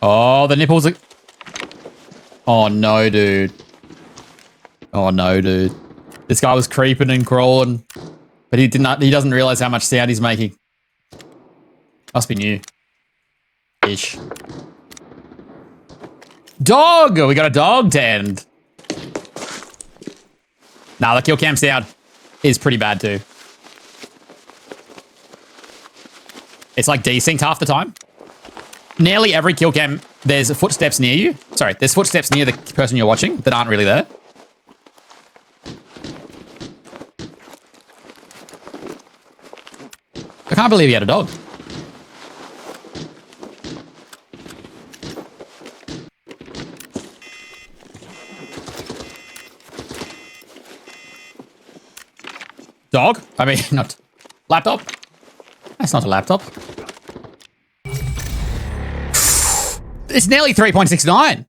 Oh, the nipples are... Oh, no, dude. Oh, no, dude. This guy was creeping and crawling, but he doesn't realize how much sound he's making. Must be new. Ish. Dog! We got a dog to end. Nah, the kill cam sound is pretty bad too. It's like desynced half the time. Nearly every kill cam, there's footsteps near you. Sorry, there's footsteps near the person you're watching that aren't really there. I can't believe he had a dog. Dog? I mean, not laptop. That's not a laptop. It's nearly 3.69.